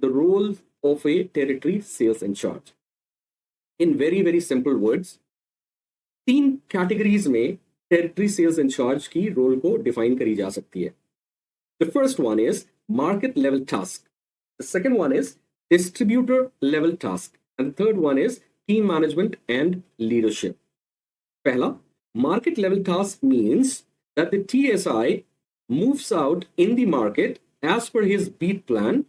the role of a territory sales in charge. In very very simple words, 3 categories में territory sales in charge की role को define करी जा सकती है. The first one is market level task. The second one is distributor level task. And the third one is team management and leadership. Pehla, market level task means that the TSI moves out in the market as per his beat plan,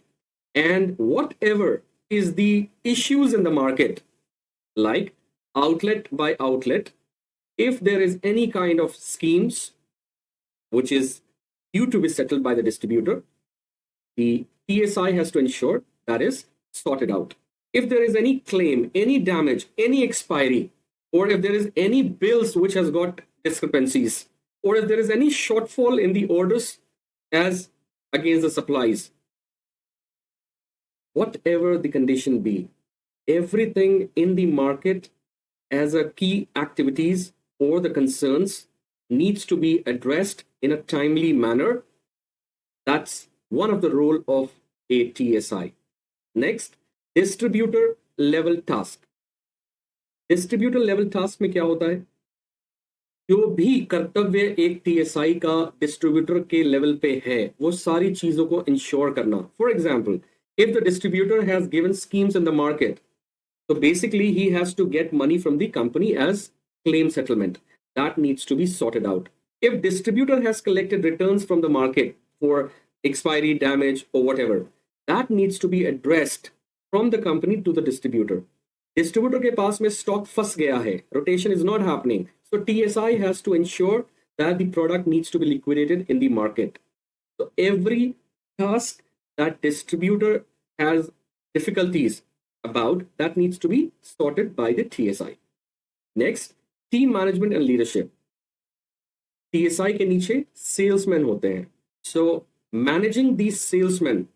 and whatever is the issues in the market, like outlet by outlet, if there is any kind of schemes which is due to be settled by the distributor, the TSI has to ensure that is sorted out. If there is any claim, any damage, any expiry, or if there is any bills which has got discrepancies, or if there is any shortfall in the orders as against the supplies, whatever the condition be, everything in the market as a key activities or the concerns needs to be addressed in a timely manner. That's one of the role of a TSI. Next, distributor level task. Distributor level task में क्या होता है? जो भी कर्तव्य एक TSI का distributor के लेवल पे है, वो सारी चीजों को इंश्योर करना. For example, if the distributor has given schemes in the market, so basically he has to get money from the company as claim settlement. That needs to be sorted out. If distributor has collected returns from the market for expiry, damage, or whatever, that needs to be addressed from the company to the distributor. Distributor के पास में stock फंस गया है, rotation is not happening, so TSI has to ensure that the product needs to be liquidated in the market. So every task that distributor has difficulties about, that needs to be sorted by the TSI. Next, team management and leadership. TSI के नीचे salesmen होते हैं. So managing these salesmen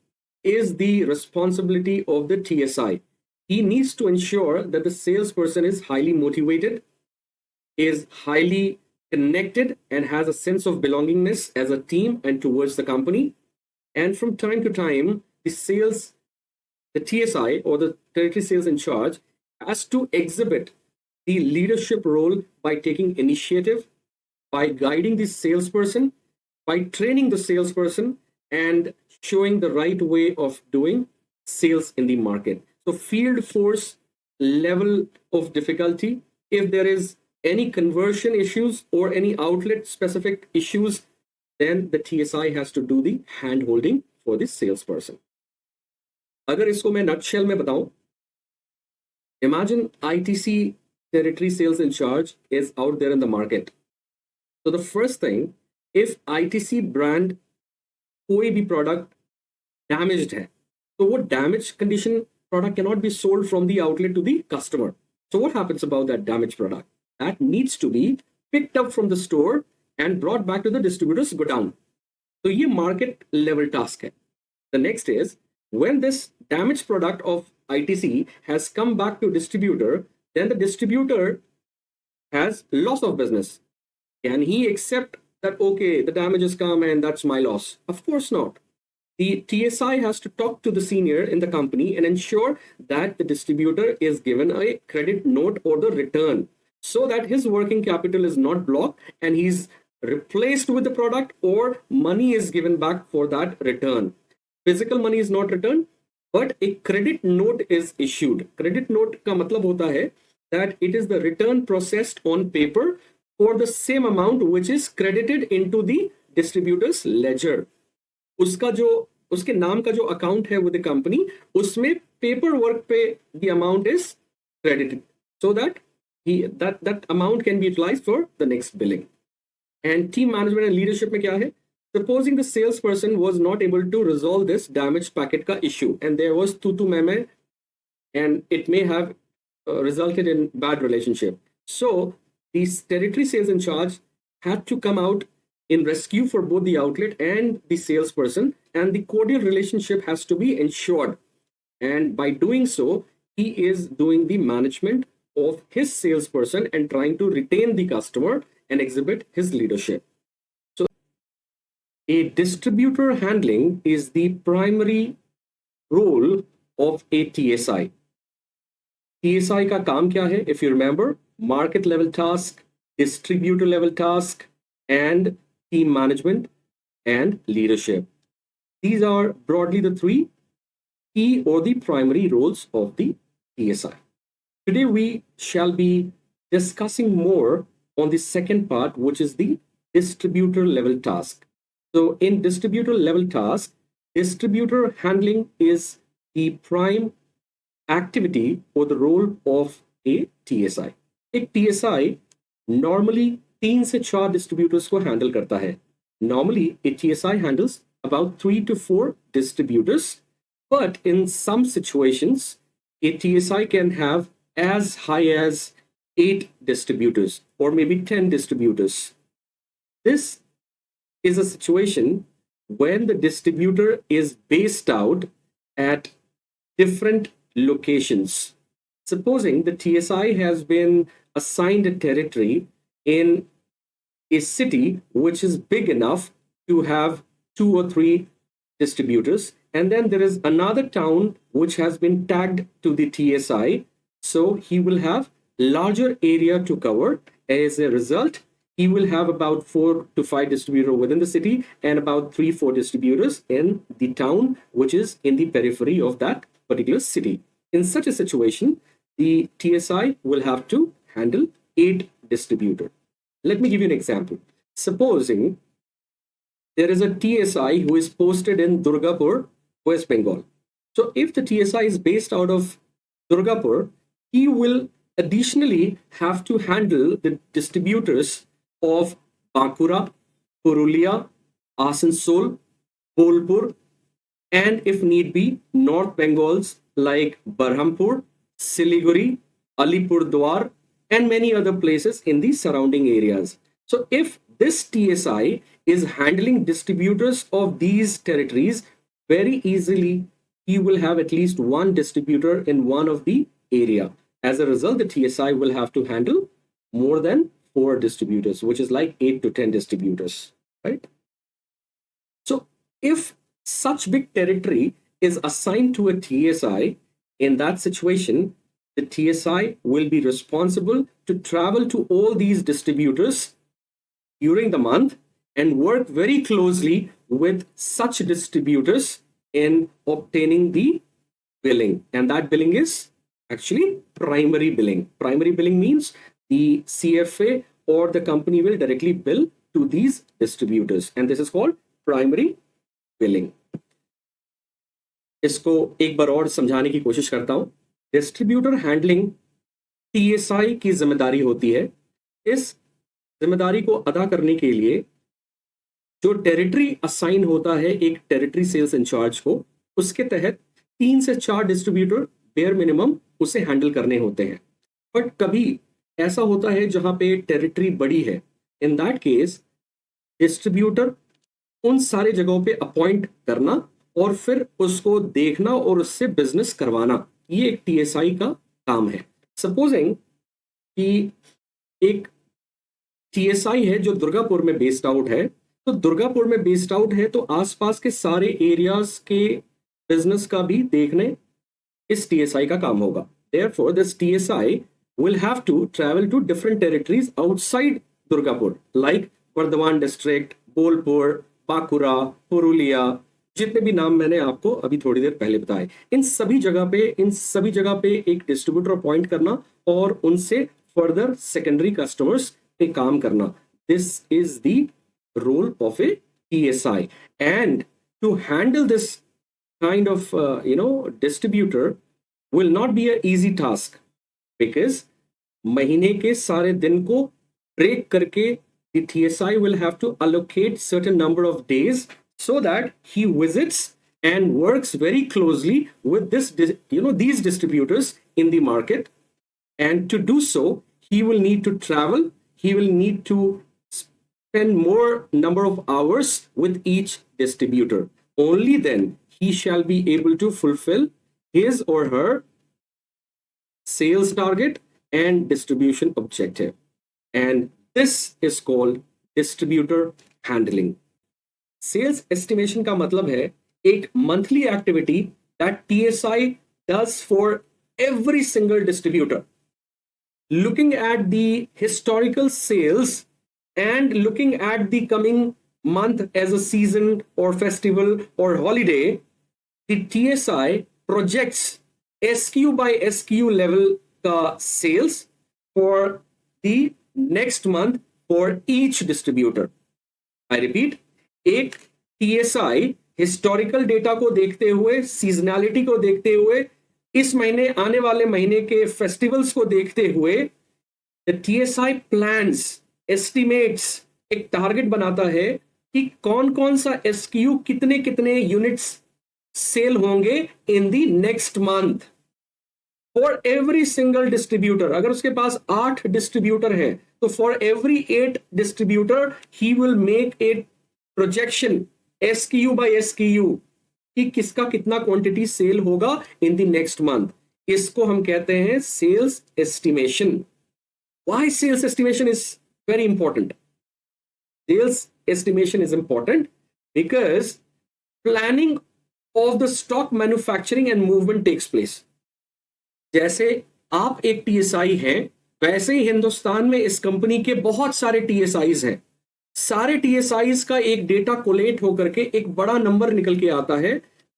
is the responsibility of the TSI. He needs to ensure that the salesperson is highly motivated, is highly connected, and has a sense of belongingness as a team and towards the company. And from time to time, the TSI or the territory sales in charge has to exhibit the leadership role by taking initiative, by guiding the salesperson, by training the salesperson, and showing the right way of doing sales in the market. So field force level of difficulty, if there is any conversion issues or any outlet specific issues, then the TSI has to do the hand holding for the salesperson. अगर इसको मैं nutshell में बताऊं, imagine ITC territory sales in charge is out there in the market. So the first thing, if ITC brand कोई भी product damaged है, so what damaged condition product cannot be sold from the outlet to the customer. So what happens about that damaged product? That needs to be picked up from the store and brought back to the distributor's godown. So ये market level task है. The next is, when this damaged product of ITC has come back to distributor, then the distributor has loss of business. Can he accept that, okay, the damage has come and that's my loss? Of course not. The TSI has to talk to the senior in the company and ensure that the distributor is given a credit note or the return, so that his working capital is not blocked and he's replaced with the product, or money is given back for that return. Physical money is not returned, but a credit note is issued. Credit note का मतलब होता है that it is the return processed on paper for the same amount which is credited into the distributor's ledger. उसका जो उसके नाम का जो अकाउंट है with the company, उसमें पेपर वर्क पे the amount is credited, so that that amount can be utilized for the next billing. And team management and leadership में क्या है? Supposing the salesperson was not able to resolve this damaged packet का issue, and there was tu meme, and it may have resulted in bad relationship. So the territory sales in charge had to come out in rescue for both the outlet and the salesperson, and the cordial relationship has to be ensured. And by doing so, he is doing the management of his salesperson and trying to retain the customer and exhibit his leadership. So a distributor handling is the primary role of a TSI. TSI का काम क्या है? If you remember, market level task, distributor level task, and team management and leadership. These are broadly the three key or the primary roles of the TSI. Today we shall be discussing more on the second part, which is the distributor level task. So in distributor level task, distributor handling is the prime activity or the role of a TSI. एक TSI normally 3 से 4 distributors को handle करता है. Normally a TSI handles about 3 to 4 distributors, but in some situations a TSI can have as high as 8 distributors or maybe 10 distributors. This is a situation when the distributor is based out at different locations. Supposing the TSI has been assigned a territory in a city which is big enough to have 2 or 3 distributors, and then there is another town which has been tagged to the TSI, so he will have larger area to cover. As a result, he will have about 4 to 5 distributors within the city and about 3 or 4 distributors in the town which is in the periphery of that particular city. In such a situation, the TSI will have to handle 8 distributors. Let me give you an example. Supposing there is a TSI who is posted in Durgapur, West Bengal. So if the TSI is based out of Durgapur, he will additionally have to handle the distributors of Bankura, Purulia, Asansol, Bolpur, and if need be, North Bengals like Berhampur, Siliguri, Alipurdwar, and many other places in the surrounding areas. So if this TSI is handling distributors of these territories, very easily he will have at least one distributor in one of the area. As a result, the TSI will have to handle more than 4 distributors, which is like 8 to 10 distributors, right? So if such big territory is assigned to a TSI, in that situation, the TSI will be responsible to travel to all these distributors during the month and work very closely with such distributors in obtaining the billing. And that billing is actually primary billing. Primary billing means the CFA or the company will directly bill to these distributors, and this is called primary billing. इसको एक बार और समझाने की कोशिश करता हूं. Distributor handling TSI की जिम्मेदारी होती है. इस जिम्मेदारी को अदा करने के लिए जो टेरिटरी असाइन होता है एक टेरिटरी सेल्स इंचार्ज को, उसके तहत 3 से 4 डिस्ट्रीब्यूटर बेयर मिनिमम उसे हैंडल करने होते हैं. बट कभी ऐसा होता है जहां पे टेरिटरी बड़ी है. इन दैट केस डिस्ट्रीब्यूटर उन सारे जगहों पे अपॉइंट करना और फिर उसको देखना और उससे बिजनेस करवाना, ये एक TSI का काम है. सपोजिंग कि एक TSI है जो दुर्गापुर में बेस्ड आउट है, तो दुर्गापुर में बेस्ड आउट है तो आसपास के सारे एरियाज के बिजनेस का भी देखने इस TSI का काम होगा. Therefore, this TSI will have to travel to different territories outside Durgapur, like Bardhaman district, Bolpur, Bakura, Purulia, जितने भी नाम मैंने आपको अभी थोड़ी देर पहले बताए. इन सभी जगह पे एक डिस्ट्रीब्यूटर अपॉइंट करना और उनसे फर्दर सेकेंडरी कस्टमर्स पे काम करना. This is the role of a TSI. And to handle this kind of distributor will not be an easy task, because महीने के सारे दिन को ब्रेक करके the TSI will have to allocate certain number of days so that he visits and works very closely with these distributors in the market. And to do so, he will need to travel, he will need to spend more number of hours with each distributor. Only then he shall be able to fulfill his or her sales target and distribution objective. And this is called distributor handling. Sales estimation का मतलब है एक monthly activity that TSI does for every single distributor. Looking at the historical sales and looking at the coming month as a season or festival or holiday, the TSI projects SKU by SKU level sales for the next month for each distributor. I repeat, एक TSI historical data को देखते हुए, seasonality को देखते हुए, इस महीने आने वाले महीने के फेस्टिवल्स को देखते हुए, द TSI प्लान्स, एस्टिमेट्स, एक टारगेट बनाता है कि कौन कौन सा SKU कितने कितने यूनिट्स सेल होंगे in the next month for every single distributor. अगर उसके पास 8 डिस्ट्रीब्यूटर है तो for every 8 distributor he will make a projection SKU by SKU कि किसका कितना क्वांटिटी सेल होगा इन द नेक्स्ट मंथ. इसको हम कहते हैं sales estimation. Why sales estimation is very important? Sales estimation is important because planning of the stock manufacturing and movement takes place. जैसे आप एक TSI हैं, वैसे ही हिंदुस्तान में इस कंपनी के बहुत सारे TSIs हैं. सारे TSIs का एक डेटा कोलेट होकर के एक बड़ा नंबर निकल के आता है.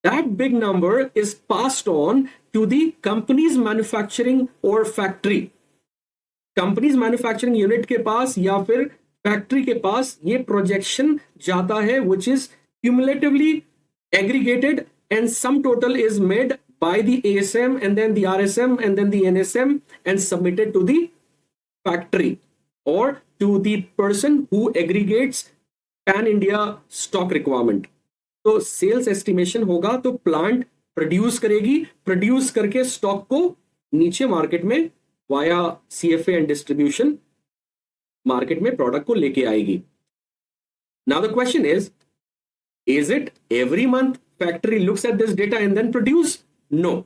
That big number is passed on to the companies manufacturing और फैक्ट्री. कंपनीज मैन्युफैक्चरिंग यूनिट के पास या फिर फैक्ट्री के पास ये प्रोजेक्शन जाता है which is cumulatively aggregated and sum total is made by the ASM and then the RSM and then the NSM and submitted to the factory or to the person who aggregates pan India stock requirement. तो sales estimation होगा तो plant produce करेगी, produce करके stock को नीचे market में via CFA and distribution market में product को लेके आएगी. Now the question is it every month factory looks at this data and then produce? No.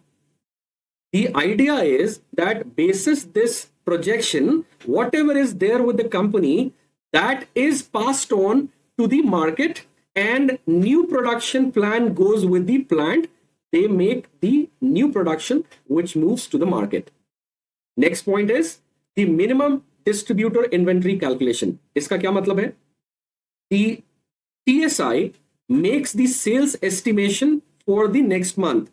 The idea is that basis this projection, whatever is there with the company, that is passed on to the market and new production plan goes with the plant. They make the new production which moves to the market. Next point is the minimum distributor inventory calculation. इसका क्या मतलब है? The TSI makes the sales estimation for the next month.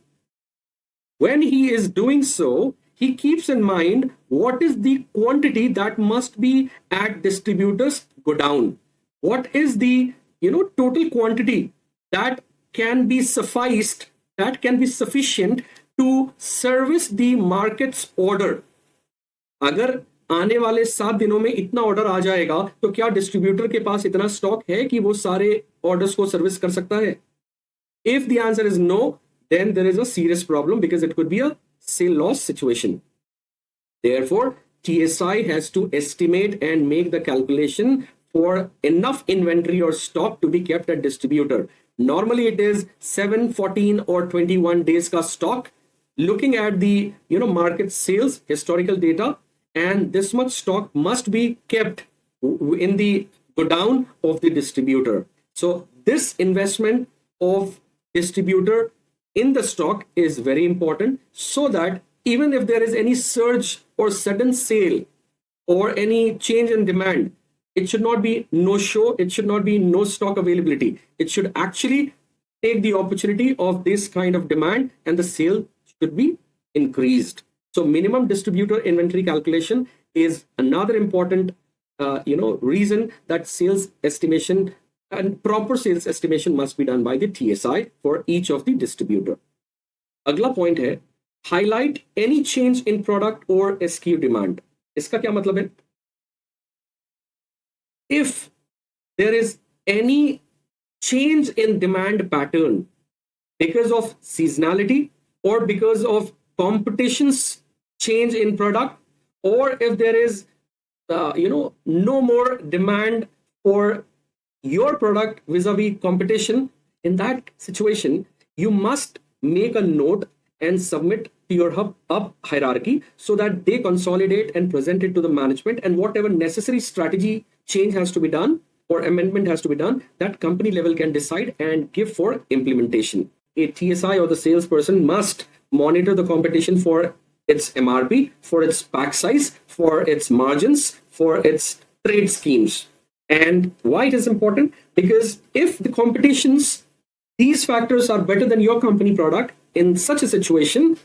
When he is doing so, he keeps in mind what is the quantity that must be at distributors godown. What is the total quantity that can be sufficient to service the market's order. अगर आने वाले 7 दिनों में इतना order आ जाएगा तो क्या distributor के पास इतना स्टॉक है कि वो सारे ऑर्डर्स को सर्विस कर सकता है? If the answer is no, then there is a serious problem because it could be a sale loss situation. Therefore, TSI has to estimate and make the calculation for enough inventory or stock to be kept at distributor. Normally it is 7, 14 or 21 days ka stock. Looking at the market sales historical data, and this much stock must be kept in the godown of the distributor. So this investment of distributor in the stock is very important so that even if there is any surge or sudden sale or any change in demand, it should not be no show, it should not be no stock availability. It should actually take the opportunity of this kind of demand and the sale should be increased. So minimum distributor inventory calculation is another important reason that sales estimation and proper sales estimation must be done by the TSI for each of the distributor. अगला point है highlight any change in product or SKU demand. इसका क्या मतलब है? If there is any change in demand pattern because of seasonality or because of competition's change in product, or if there is no more demand for your product vis-a-vis competition, in that situation you must make a note and submit to your up hierarchy so that they consolidate and present it to the management, and whatever necessary strategy change has to be done or amendment has to be done, that company level can decide and give for implementation. a TSI or the salesperson must monitor the competition for its MRP, for its pack size, for its margins, for its trade schemes. And why it is important? Because if the competitions, these factors are better than your company product, in such a situation,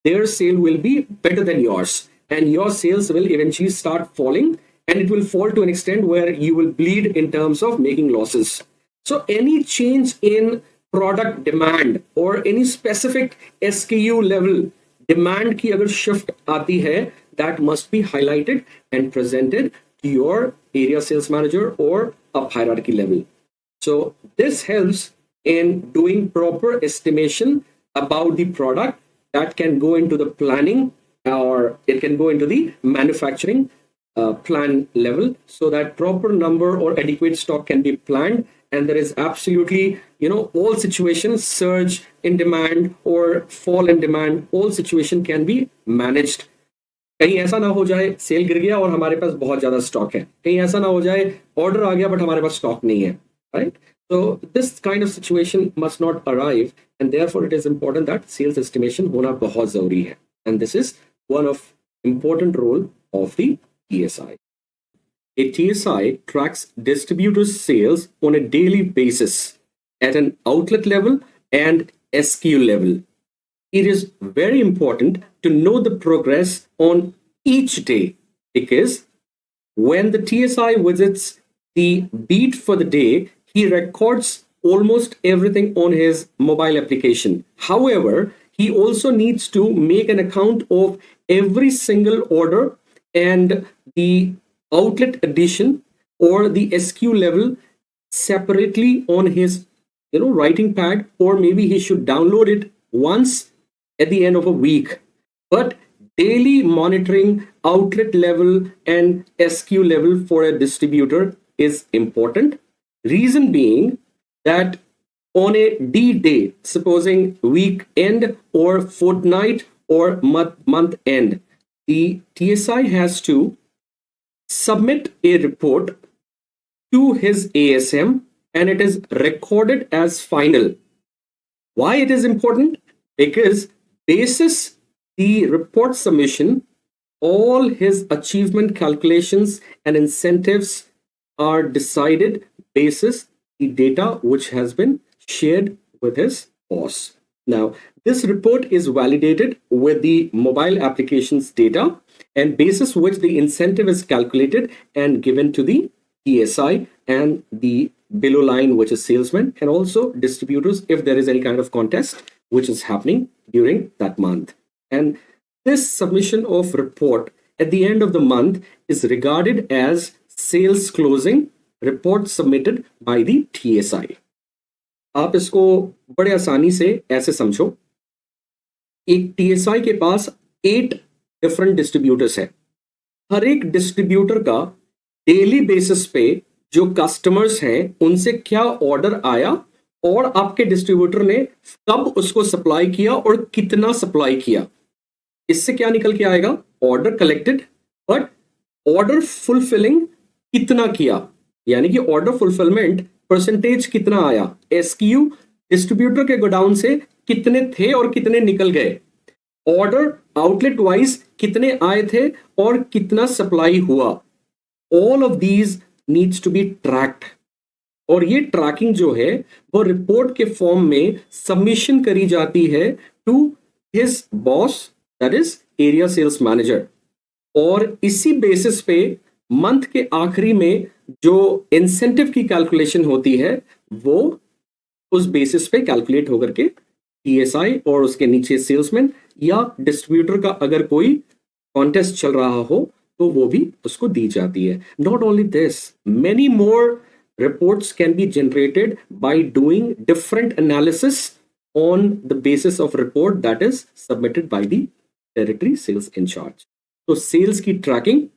their sale will be better than yours. And your sales will eventually start falling, and it will fall to an extent where you will bleed in terms of making losses. So any change in product demand or any specific SKU level demand की अगर shift आती है, that must be highlighted and presented to your area sales manager or up hierarchy level. So this helps in doing proper estimation about the product that can go into the planning, or it can go into the manufacturing plan level, so that proper number or adequate stock can be planned, and there is absolutely, all situations, surge in demand or fall in demand, all situation can be managed. कहीं ऐसा ना हो जाए cell गिर गया और हमारे पास बहुत ज्यादा स्टॉक है, कहीं ऐसा ना हो जाए ऑर्डर आ गया बट हमारे पास स्टॉक नहीं है, right? So this kind of situation must not arrive, and therefore it is important that sales estimation होना बहुत जरूरी है, and this is one of important role of the TSI. A TSI tracks distributors' sales on a daily basis at an outlet level and SKU level. It is very important to know the progress on each day, because when the TSI visits the beat for the day, he records almost everything on his mobile application. However, he also needs to make an account of every single order and the outlet addition or the SKU level separately on his writing pad, or maybe he should download it once at the end of a week. But daily monitoring outlet level and SKU level for a distributor is important. Reason being that on a D day, supposing week end or fortnight or month end, the TSI has to submit a report to his ASM, and it is recorded as final. Why it is important? Because basis the report submission, all his achievement calculations and incentives are decided basis the data which has been shared with his boss. Now, this report is validated with the mobile applications data, and basis which the incentive is calculated and given to the TSI and the below line, which is salesman, and also distributors if there is any kind of contest which is happening during that month. And this submission of report at the end of the month is regarded as sales closing report submitted by the TSI. आप इसको बड़े आसानी से ऐसे समझो, एक TSI के पास 8 different distributors है. हर एक डिस्ट्रीब्यूटर का डेली बेसिस पे जो कस्टमर्स हैं उनसे क्या ऑर्डर आया और आपके डिस्ट्रीब्यूटर ने कब उसको सप्लाई किया और कितना सप्लाई किया. इससे क्या निकल के आएगा? Order collected but order fulfilling कितना किया, यानी कि ऑर्डर फुलफिलमेंट परसेंटेज कितना आया, एसक्यू डिस्ट्रीब्यूटर के गोडाउन से कितने थे और कितने निकल गए, ऑर्डर आउटलेट वाइज कितने आए थे और कितना सप्लाई हुआ. All of these needs to be tracked, और ये ट्रैकिंग जो है वो रिपोर्ट के फॉर्म में सबमिशन करी जाती है to his boss, that is area sales manager. और इसी बेसिस पे मंथ के आखिरी में जो इंसेंटिव की कैलकुलेशन होती है वो उस बेसिस पे कैलकुलेट होकर के टीएसआई और उसके नीचे सेल्समैन या डिस्ट्रीब्यूटर का अगर कोई कॉन्टेस्ट चल रहा हो तो वो भी उसको दी जाती है. Not only this, many more reports can be generated by doing different analysis on the basis of report that is submitted by the territory sales in charge. तो sales की tracking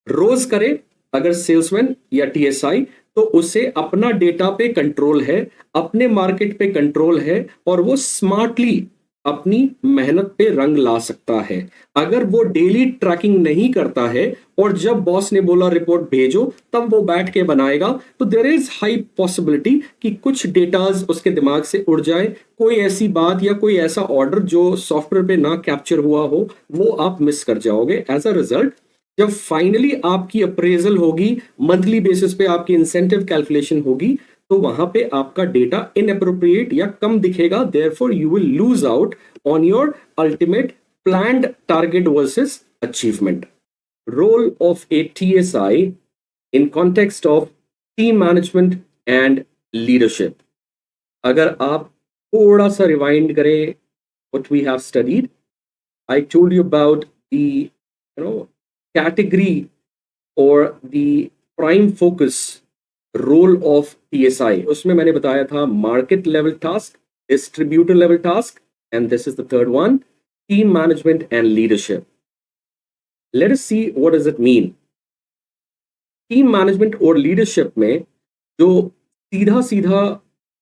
रोज करे अगर सेल्समैन या टीएसआई, तो उसे अपना data पे control है, अपने मार्केट पे कंट्रोल है, और वो स्मार्टली अपनी मेहनत पे रंग ला सकता है। अगर वो डेली ट्रैकिंग नहीं करता है और जब बॉस ने बोला रिपोर्ट भेजो तब वो बैठ के बनाएगा, तो देयर इज हाई पॉसिबिलिटी कि कुछ डेटाज उसके दिमाग से उड़ जाए, कोई ऐसी बात या कोई ऐसा ऑर्डर जो सॉफ्टवेयर पे ना कैप्चर हुआ हो वो आप मिस कर जाओगे। एज अ रिजल्ट जब फाइनली आपकी अप्रेजल होगी, मंथली बेसिस पे आपकी इंसेंटिव कैलकुलेशन होगी, तो वहां पे आपका डेटा इनअप्रोप्रिएट या कम दिखेगा। Therefore you will lose out on your ultimate planned target versus achievement. Role of a TSI in context of team management and leadership. अगर आप थोड़ा सा रिवाइंड करें what we have studied, I told you about the category or the prime focus role of TSI। उसमें मैंने बताया था market level task, distributor level task, and this is the third one, team management and leadership। Let us see what does it mean। Team management और leadership में जो सीधा सीधा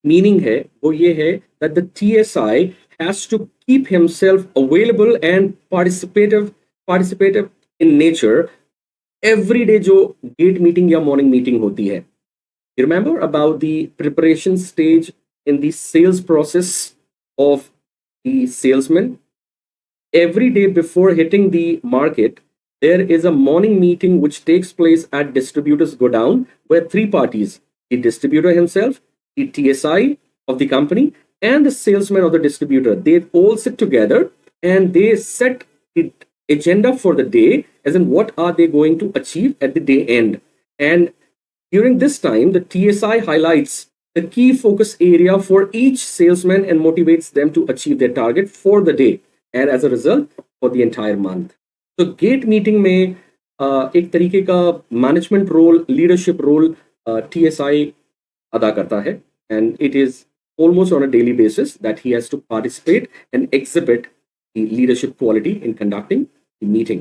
meaning है वो ये है that the TSI has to keep himself available and participative in nature every day. जो गेट मीटिंग या मॉर्निंग मीटिंग होती है, remember about the preparation stage in the sales process of the salesman. Every day before hitting the market, there is a morning meeting which takes place at distributors go down, where three parties, the distributor himself, the TSI of the company, and the salesman of the distributor, they all sit together and they set the agenda for the day, as in what are they going to achieve at the day end. And during this time, the TSI highlights the key focus area for each salesman and motivates them to achieve their target for the day and as a result for the entire month। तो gate meeting में एक तरीके का management role, leadership role TSI अदा करता है, and it is almost on a daily basis that he has to participate and exhibit the leadership quality in conducting the meeting,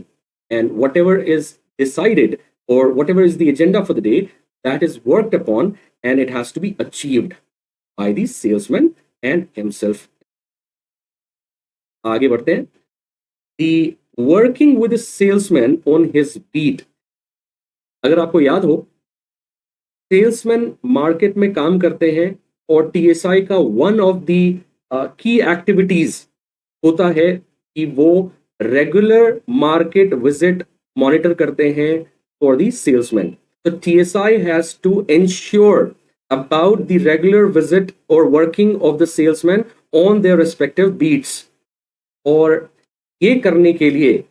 and whatever is decided or whatever is the agenda for the day, that is worked upon and it has to be achieved by the salesman and himself। आगे बढ़ते हैं। The working with a salesman on his beat। अगर आपको याद हो, salesman market में काम करते हैं और टीएसआई का वन ऑफ द की एक्टिविटीज होता है कि वो रेगुलर मार्केट विजिट मॉनिटर करते हैं फॉर द सेल्समैन। तो TSI has to ensure about the regular visit or working of the salesman on their respective beats। और ये करने के लिए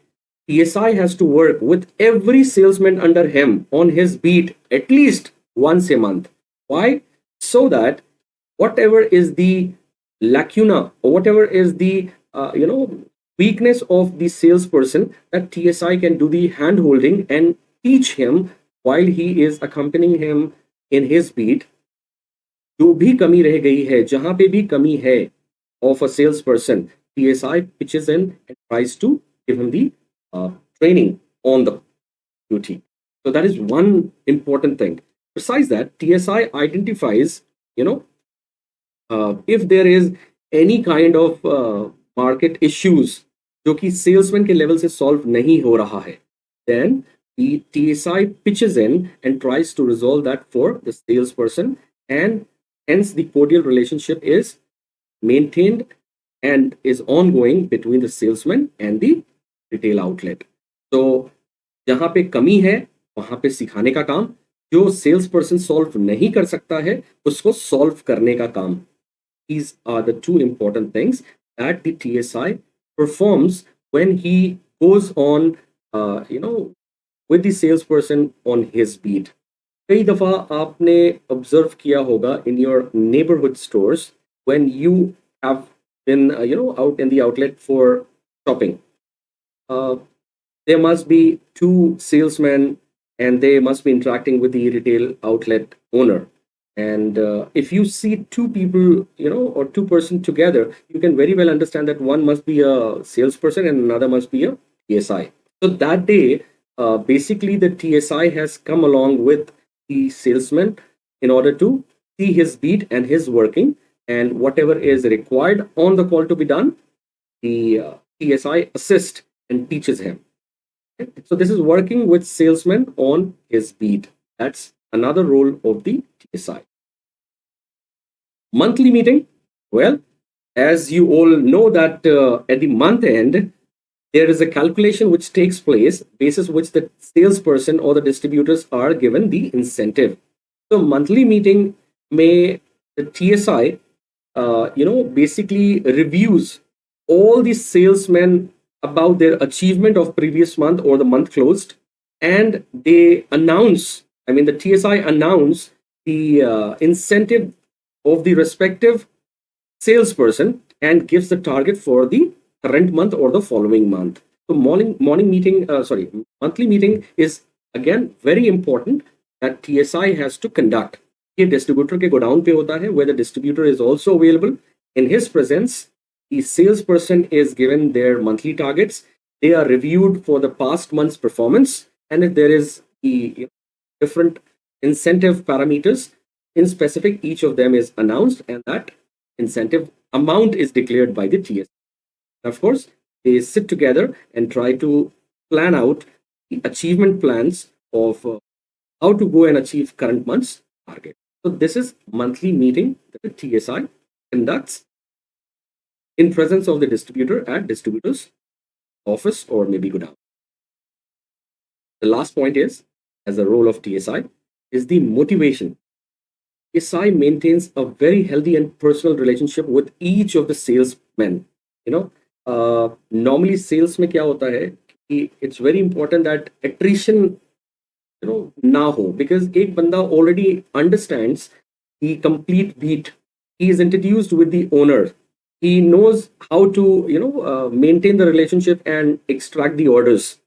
TSI has to work with every salesman under him on his beat at least once a month। Why? So that whatever is the lacuna or whatever is the weakness of the salesperson, that TSI can do the hand holding and teach him while he is accompanying him in his beat। जो भी कमी रह गई है, जहां पे भी कमी है of a salesperson, TSI pitches in and tries to give him the training on the duty। So that is one important thing। Besides that, TSI identifies, if there is any kind of market issues जो कि salesman के level से solve नहीं हो रहा है, then the TSI pitches in and tries to resolve that for the salesperson, and hence the cordial relationship is maintained and is ongoing between the salesman and the retail outlet। तो जहां पे कमी है वहां पे सिखाने का काम, जो सेल्स पर्सन सॉल्व नहीं कर सकता है उसको सॉल्व करने का काम। These are the two important things that the TSI performs when he goes on with the salesperson on his beat। कई दफा आपने ऑब्जर्व किया होगा in your neighbourhood stores when you have been out in the outlet for shopping, there must be two salesmen and they must be interacting with the retail outlet owner, and if you see two people or two person together, you can very well understand that one must be a salesperson and another must be a TSI। So that day, basically the TSI has come along with the salesman in order to see his beat and his working, and whatever is required on the call to be done, the TSI assist and teaches him. So this is working with salesman on his beat. That's another role of the TSI. Monthly meeting. Well, as you all know that at the month end, there is a calculation which takes place basis which the salesperson or the distributors are given the incentive. So monthly meeting may the TSI, basically reviews all the salesmen about their achievement of previous month or the month closed, and they announce. I mean, the TSI announce the incentive of the respective salesperson and gives the target for the current month or the following month. So monthly meeting is again very important that TSI has to conduct. ये distributor के godown पे होता है, where the distributor is also available. In his presence, the salesperson is given their monthly targets. They are reviewed for the past month's performance, and if there is the different incentive parameters in specific, each of them is announced, and that incentive amount is declared by the TSI. Of course, they sit together and try to plan out the achievement plans of how to go and achieve current month's target. So this is monthly meeting that the TSI conducts in presence of the distributor at distributor's office or maybe godown. The last point is, as a role of TSI, is the motivation. TSI maintains a very healthy and personal relationship with each of the salesmen. Normally sales में क्या होता है कि it's very important that attrition ना हो, because एक बंदा already understands the complete beat. He is introduced with the owner. He knows how to maintain the relationship and extract the orders.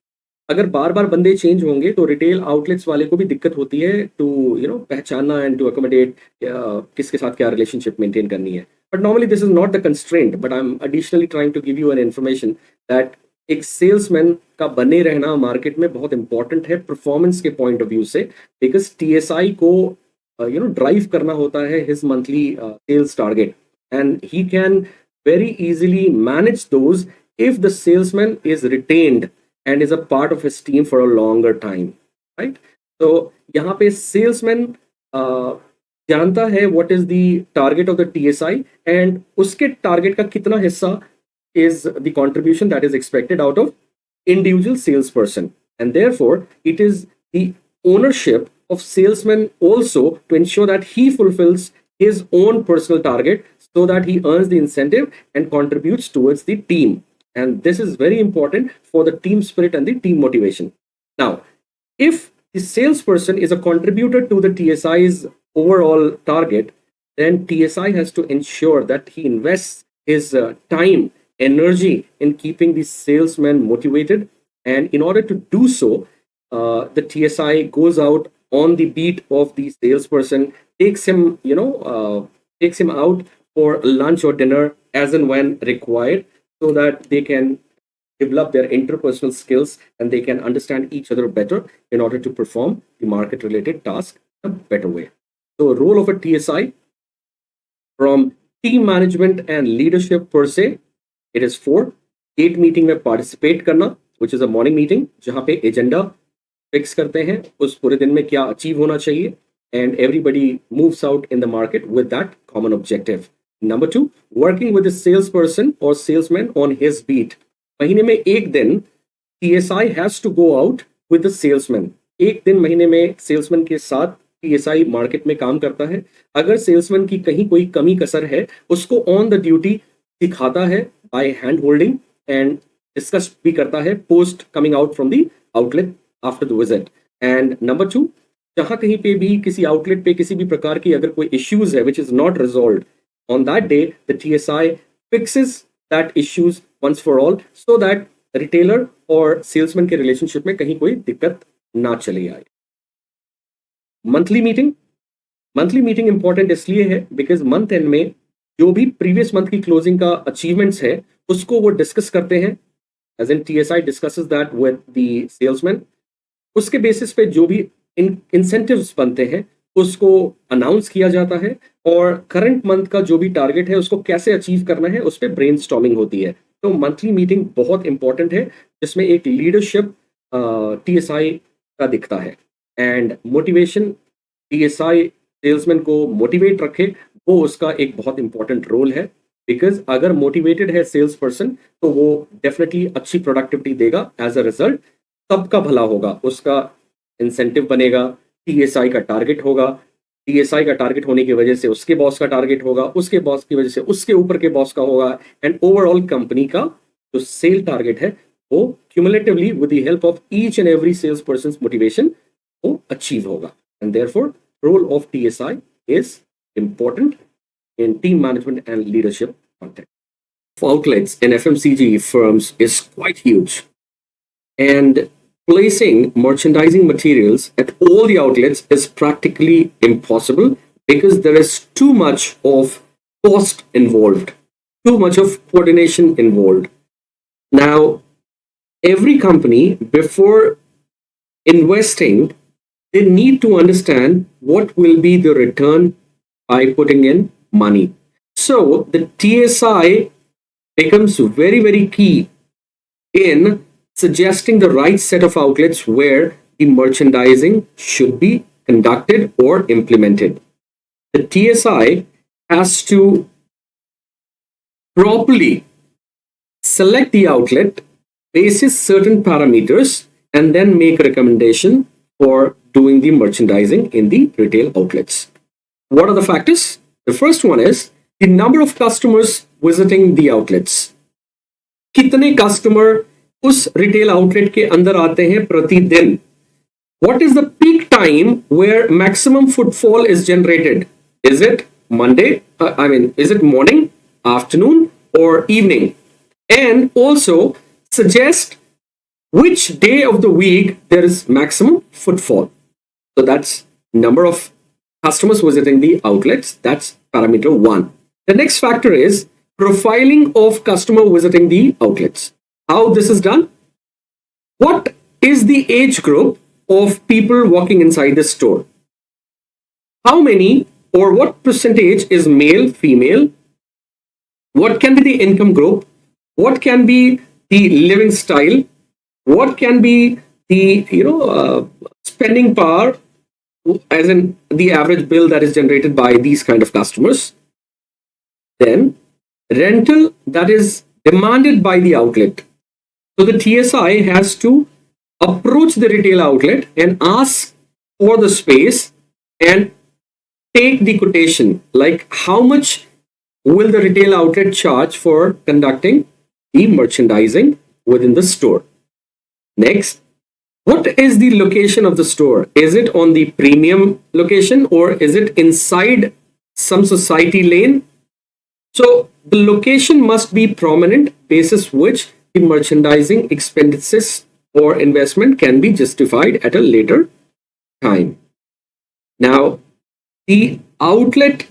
अगर बार बार बंदे चेंज होंगे तो रिटेल आउटलेट्स वाले को भी दिक्कत होती है टू पहचानना एंड टू अकोमोडेट किसके साथ क्या रिलेशनशिप मेंटेन करनी है. But normally this is not the constraint, but I am additionally trying to give you an information that एक सेल्समैन का बने रहना मार्केट में बहुत इंपॉर्टेंट है परफॉर्मेंस के पॉइंट ऑफ व्यू से, बिकॉज TSI को ड्राइव करना होता है his monthly sales target, and he can very easily manage those if the salesman is retained and is a part of his team for a longer time, right? So यहाँ पे salesman जानता है what is the target of the TSI and उसके target का कितना हिस्सा is the contribution that is expected out of individual salesperson, and therefore it is the ownership of salesman also to ensure that he fulfills his own personal target so that he earns the incentive and contributes towards the team. And this is very important for the team spirit and the team motivation. Now, if the salesperson is a contributor to the TSI's overall target, then TSI has to ensure that he invests his time, energy in keeping the salesman motivated. And in order to do so, the TSI goes out on the beat of the salesperson, takes him out for lunch or dinner as and when required, so that they can develop their interpersonal skills and they can understand each other better in order to perform the market related task in a better way. So role of a TSI from team management and leadership per se, it is 4. 8 meeting में participate करना, which is a morning meeting जहाँ पे agenda fix करते हैं उस पूरे दिन में क्या achieve होना चाहिए, and everybody moves out in the market with that common objective. Number 2, working with the salesperson or salesman on his beat. महीने में एक दिन TSI has to go out with the salesman. एक दिन महीने में salesman के साथ TSI मार्केट में काम करता है. अगर salesman की कहीं कोई कमी कसर है उसको on the duty दिखाता है by hand holding and discuss भी करता है post coming out from the outlet after the visit. And number 2, जहाँ कहीं पे भी किसी आउटलेट पे किसी भी प्रकार की अगर कोई issues है which is not resolved, on that day the TSI fixes that issues once for all so that retailer और salesman के relationship में कहीं कोई दिक्कत ना चले आए. मंथली मीटिंग इंपॉर्टेंट इसलिए है बिकॉज मंथ एंड में जो भी प्रीवियस मंथ की क्लोजिंग का अचीवमेंट्स है उसको वो डिस्कस करते हैं, as in TSI discusses that with the salesman. उसके बेसिस पे जो भी इंसेंटिव्स बनते हैं उसको अनाउंस किया जाता है और करंट मंथ का जो भी टारगेट है उसको कैसे अचीव करना है उस पर ब्रेनस्टॉर्मिंग होती है. तो मंथली मीटिंग बहुत इंपॉर्टेंट है जिसमें एक लीडरशिप TSI का दिखता है एंड मोटिवेशन TSI सेल्समैन को मोटिवेट रखे, वो उसका एक बहुत इंपॉर्टेंट रोल है। बिकॉज अगर मोटिवेटेड है सेल्स पर्सन तो वो डेफिनेटली अच्छी प्रोडक्टिविटी देगा, एज अ रिजल्ट सबका भला होगा, उसका इंसेंटिव बनेगा, TSI का टारगेट होगा, TSI का टारगेट होने की वजह से उसके बॉस का टारगेट होगा, उसके बॉस की वजह से उसके ऊपर के बॉस का होगा, एंड ओवरऑल कंपनी का जो सेल टारगेट है वो cumulatively with the help of each and every sales person motivation वो अचीव होगा। And therefore role of TSI is important in team management and leadership context. Outlets in FMCG firms is quite huge, and placing merchandising materials at all the outlets is practically impossible because there is too much of cost involved, too much of coordination involved. Now, every company, before investing, they need to understand what will be the return by putting in money. So the TSI becomes very, very key in suggesting the right set of outlets where the merchandising should be conducted or implemented. The TSI has to properly select the outlet basis certain parameters and then make a recommendation for doing the merchandising in the retail outlets. What are the factors? The first one is the number of customers visiting the outlets. कितने customer उस retail outlet के अंदर आते हैं प्रतिदिन? What is the peak time where maximum footfall is generated? Is it Monday? Is it morning, afternoon, or evening? And also suggest which day of the week there is maximum footfall. So that's number of customers visiting the outlets. That's parameter 1. The next factor is profiling of customer visiting the outlets. How this is done? What is the age group of people walking inside the store? How many or what percentage is male, female? What can be the income group? What can be the living style? What can be the spending power, as in the average bill that is generated by these kind of customers? Then rental that is demanded by the outlet. So the TSI has to approach the retail outlet and ask for the space and take the quotation, like how much will the retail outlet charge for conducting the merchandising within the store. Next, what is the location of the store? Is it on the premium location or is it inside some society lane? So the location must be prominent, basis which the merchandising expenses or investment can be justified at a later time. Now, the outlet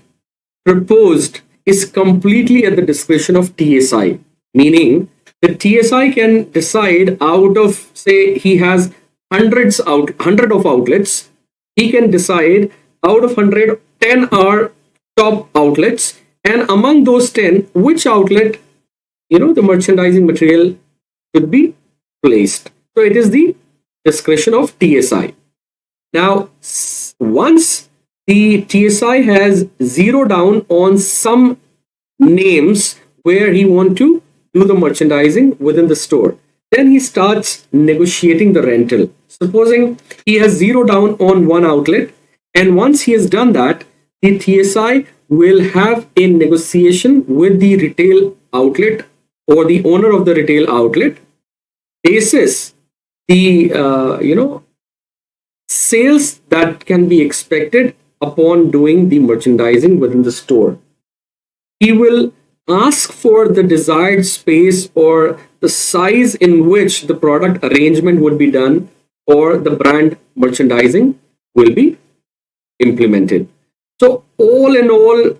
proposed is completely at the discretion of TSI, meaning the TSI can decide out of, say, he has 100 of outlets, he can decide out of 100, 10 are top outlets, and among those 10, which outlet, the merchandising material should be placed. So it is the discretion of TSI. Now, once the TSI has zeroed down on some names where he want to do the merchandising within the store, then he starts negotiating the rental. Supposing he has zeroed down on one outlet, and once he has done that, the TSI will have a negotiation with the retail outlet or the owner of the retail outlet basis the sales that can be expected upon doing the merchandising within the store. He will ask for the desired space or the size in which the product arrangement would be done or the brand merchandising will be implemented. So all in all,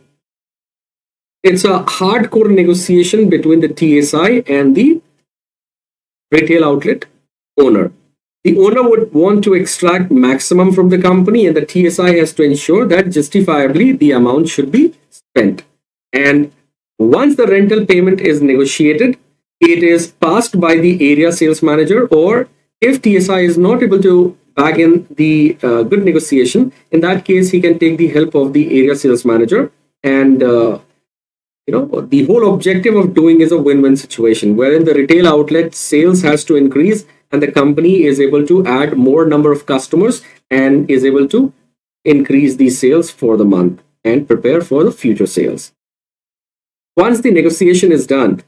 it's a hardcore negotiation between the TSI and the retail outlet owner. The owner would want to extract maximum from the company, and the TSI has to ensure that justifiably the amount should be spent. And once the rental payment is negotiated, it is passed by the area sales manager, or if TSI is not able to bag in the good negotiation, in that case he can take the help of the area sales manager. And the whole objective of doing is a win-win situation wherein the retail outlet sales has to increase and the company is able to add more number of customers and is able to increase the sales for the month and prepare for the future sales. Once the negotiation is done,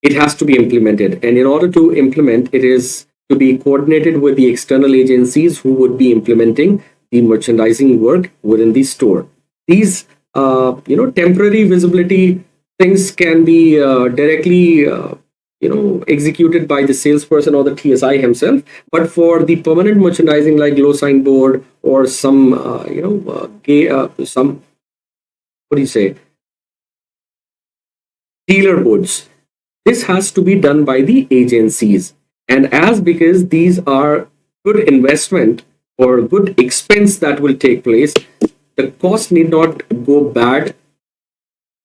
it has to be implemented, and in order to implement, it is to be coordinated with the external agencies who would be implementing the merchandising work within the store. These temporary visibility things can be directly executed by the salesperson or the TSI himself. But for the permanent merchandising like glow signboard or some some, what do you say, dealer boards, this has to be done by the agencies. And as because these are good investment or good expense that will take place, the cost need not go bad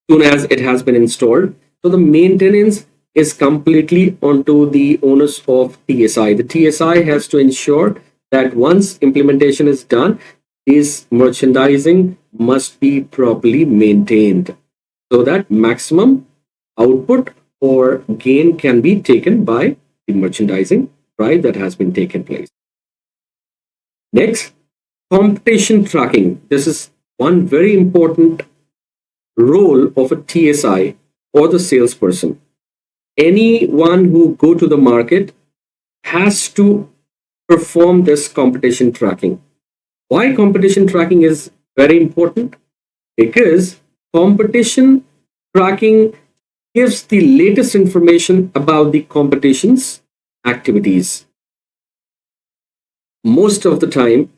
soon as it has been installed. So the maintenance is completely onto the onus of TSI. The TSI has to ensure that once implementation is done, this merchandising must be properly maintained so that maximum output or gain can be taken by the merchandising drive that has been taken place. Next, competition tracking. This is one very important role of a TSI or the salesperson. Anyone who go to the market has to perform this competition tracking. Why competition tracking is very important? Because competition tracking gives the latest information about the competition's activities. Most of the time,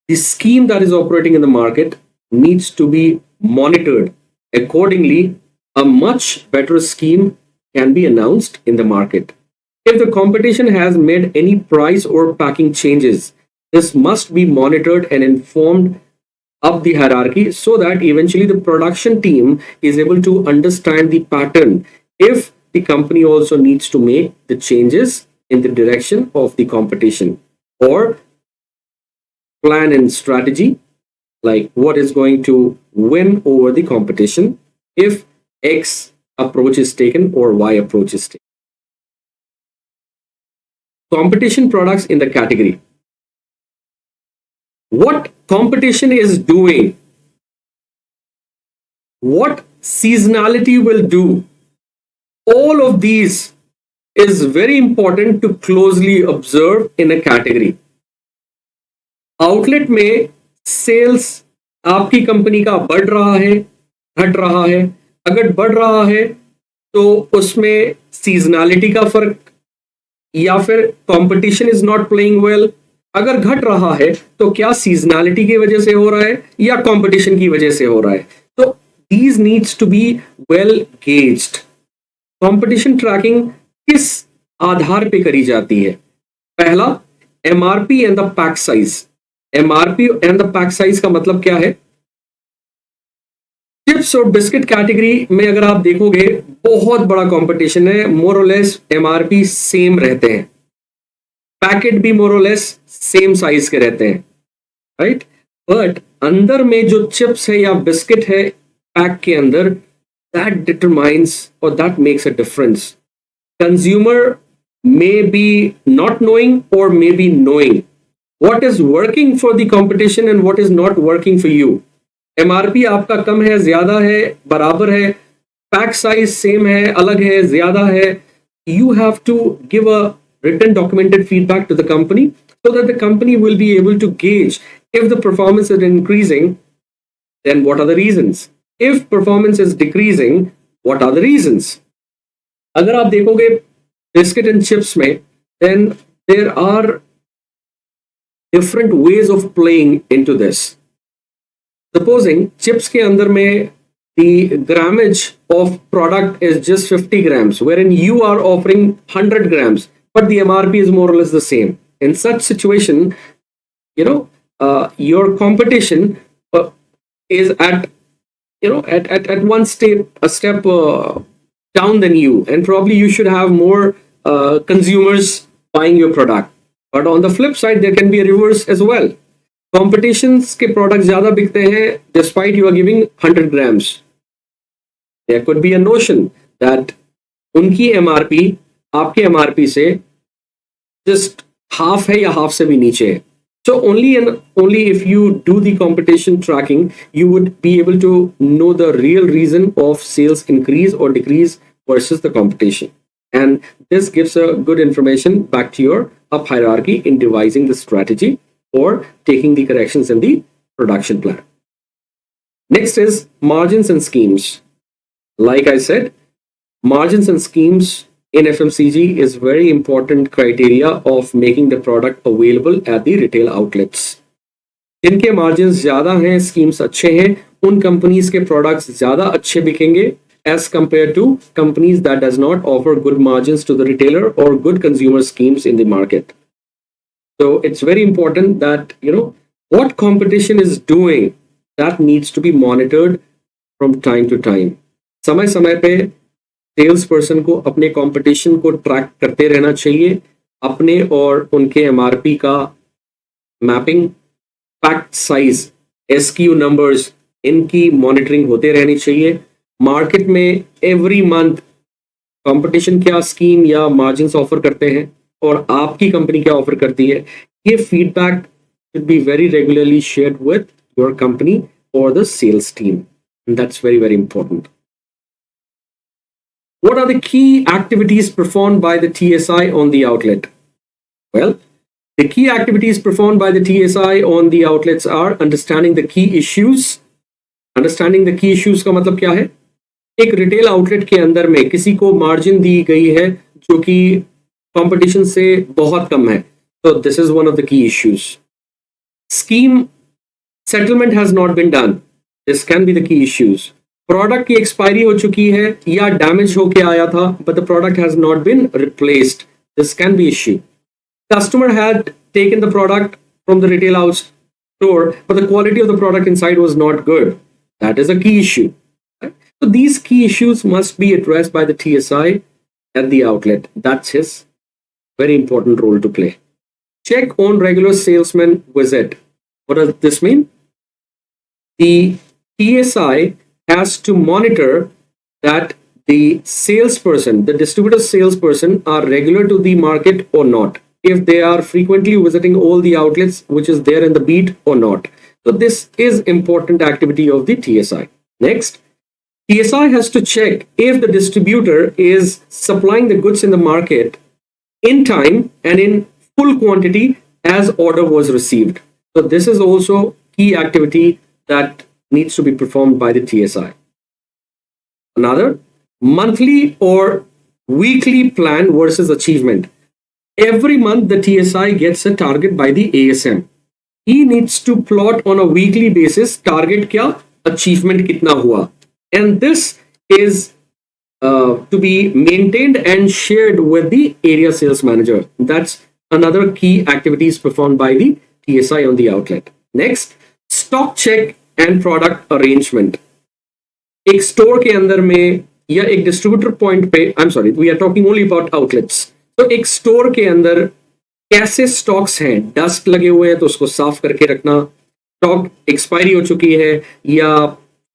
the scheme that is operating in the market needs to be monitored. Accordingly, a much better scheme can be announced in the market. If the competition has made any price or packing changes, this must be monitored and informed up the hierarchy so that eventually the production team is able to understand the pattern if the company also needs to make the changes in the direction of the competition, or plan and strategy like what is going to win over the competition if X approach is taken or Y approach is taken. Competition products in the category. What competition is doing, what seasonality will do, all of these is very important to closely observe in a category. Outlet में sales आपकी company का बढ़ रहा है, घट रहा है, अगर बढ़ रहा है तो उसमें सीजनैलिटी का फर्क या फिर competition is not playing well, अगर घट रहा है तो क्या सीजनैलिटी की वजह से हो रहा है या कंपटीशन की वजह से हो रहा है. तो these needs to be well gauged. Competition tracking किस आधार पे करी जाती है? पहला, MRP and the pack size. MRP and the pack size का मतलब क्या है? चिप्स और बिस्किट कैटेगरी में अगर आप देखोगे बहुत बड़ा कंपटीशन है, मोर और लेस एमआरपी सेम रहते हैं, पैकेट भी मोर और लेस सेम साइज के रहते हैं, राइट. बट अंदर में जो चिप्स है या बिस्किट है पैक के अंदर, दैट डिटरमाइंस और that makes a difference. Consumer may be not knowing और may be knowing what is working for the competition and what is not working for you. MRP आपका कम है, ज्यादा है, बराबर है, पैक साइज सेम है, अलग है, ज्यादा है, you have to give a written documented feedback to the company so that the company will be able to gauge if the performance is increasing, then what are the reasons, if performance is decreasing, what are the reasons. अगर आप देखोगे biscuit and chips में, then there are different ways of playing into this. Supposing chips के अंदर में the grammage of product is just 50 grams, wherein you are offering 100 grams, but the MRP is more or less the same. In such situation, your competition is at one step down than you, and probably you should have more consumers buying your product. But on the flip side, there can be a reverse as well. Competitions के products ज़्यादा बिकते हैं despite you are giving 100 grams. There could be a notion that उनकी MRP आपके MRP से just half है या half से भी नीचे है. So only if you do the competition tracking, you would be able to know the real reason of sales increase or decrease versus the competition. And this gives a good information back to your up hierarchy in devising the strategy or taking the corrections in the production plan. Next is margins and schemes. Like I said, margins and schemes in FMCG is very important criteria of making the product available at the retail outlets. जिनके margins ज़्यादा हैं, schemes अच्छे हैं, उन companies के products ज़्यादा अच्छे बिकेंगे as compared to companies that does not offer good margins to the retailer or good consumer schemes in the market. So it's very important that what competition is doing, that needs to be monitored from time to time. समय समय पे sales person को अपने competition को track करते रहना चाहिए, अपने और उनके एमआरपी का mapping, packed size, SQ numbers, इनकी मॉनिटरिंग होते रहनी चाहिए. मार्केट में एवरी मंथ कंपटीशन क्या स्कीम या मार्जिन्स ऑफर करते हैं और आपकी कंपनी क्या ऑफर करती है, ये feedback should be very regularly shared with your company or the sales team. And that's very, very important. What are the key activities performed by the TSI on the outlet? Well, the key activities performed by the TSI on the outlets are understanding the key issues. Understanding the key issues का मतलब क्या है? एक retail outlet के अंदर में किसी को मार्जिन दी गई है जो कि कंपटीशन से बहुत कम है, तो this is one of the key issues. Scheme settlement has not been done, this can be the key issues. Product की एक्सपायरी हो चुकी है या डैमेज होके आया था but the product has not been replaced, this can be issue. Customer had taken the product from the retail house store, but the quality of the product inside was not good. That is a key issue. Right? So these key issues must be addressed by the TSI at the outlet. That's his very important role to play. Check on regular salesman visit. What does this mean? The TSI has to monitor that the salesperson, the distributor salesperson, are regular to the market or not. If they are frequently visiting all the outlets which is there in the beat or not. So this is important activity of the TSI. Next, TSI has to check if the distributor is supplying the goods in the market in time and in full quantity as order was received. So this is also key activity that needs to be performed by the TSI. Another, monthly or weekly plan versus achievement. Every month the TSI gets a target by the ASM. He needs to plot on a weekly basis target क्या, achievement कितना हुआ, and this is to be maintained and shared with the area sales manager. That's another key activities performed by the TSI on the outlet. Next, stock check and product arrangement. एक store के अंदर में या एक distributor point पे, I am sorry, we are talking only about outlets. तो एक store के अंदर कैसे स्टॉक्स हैं, डस्ट लगे हुए हैं तो उसको साफ करके रखना, स्टॉक एक्सपायरी हो चुकी है या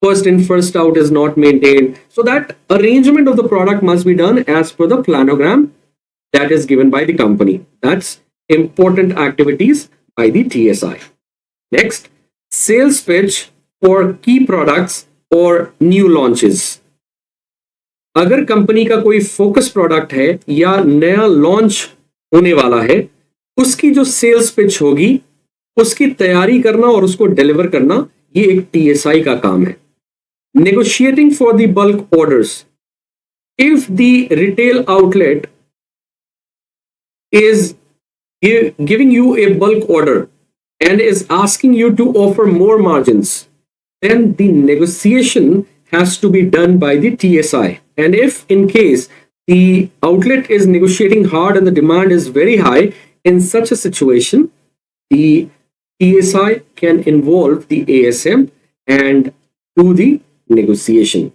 first in first out is not maintained, so that arrangement of the product must be done as per the planogram that is given by the company. That's important activities by the TSI. Next, sales pitch for key products or new launches. अगर company का कोई focus product है या नया launch होने वाला है, उसकी जो सेल्स पिच होगी उसकी तैयारी करना और उसको डिलीवर करना, ये एक टीएसआई का काम है. Negotiating for the bulk orders. If the retail outlet is giving you a bulk order and is asking you to offer more margins, then the negotiation has to be done by the TSI. And if in case the outlet is negotiating hard and the demand is very high, in such a situation, the TSI can involve the ASM and do the negotiation.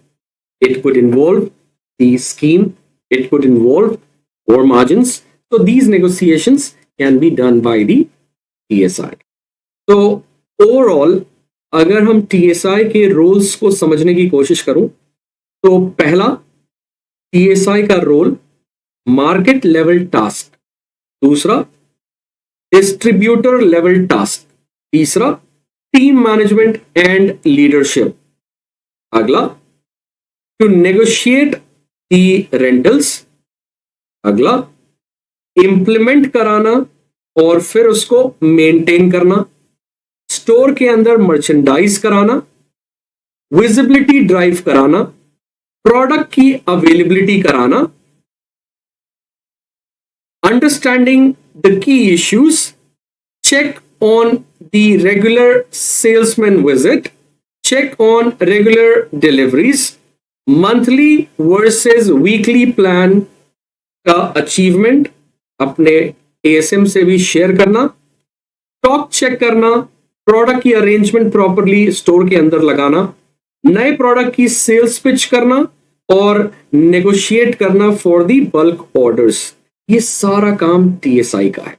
It could involve the scheme. It could involve more margins. So these negotiations can be done by the TSI. तो overall अगर हम TSI के roles को समझने की कोशिश करूं तो पहला TSI का रोल मार्केट लेवल टास्क, दूसरा डिस्ट्रीब्यूटर लेवल टास्क, तीसरा टीम मैनेजमेंट एंड लीडरशिप, अगला टू नेगोशिएट दी रेंटल्स, अगला इंप्लीमेंट कराना और फिर उसको मेंटेन करना, स्टोर के अंदर मर्चेंडाइज कराना, विजिबिलिटी ड्राइव कराना, प्रोडक्ट की अवेलेबिलिटी कराना, understanding the key issues, check on the regular salesman visit, check on regular deliveries, monthly versus weekly plan का अचीवमेंट अपने ASM से भी शेयर करना, स्टॉक चेक करना, प्रोडक्ट की अरेंजमेंट प्रॉपरली स्टोर के अंदर लगाना, नए प्रोडक्ट की सेल्स पिच करना और नेगोशिएट करना फॉर दी बल्क ऑर्डर्स। ये सारा काम TSI का है।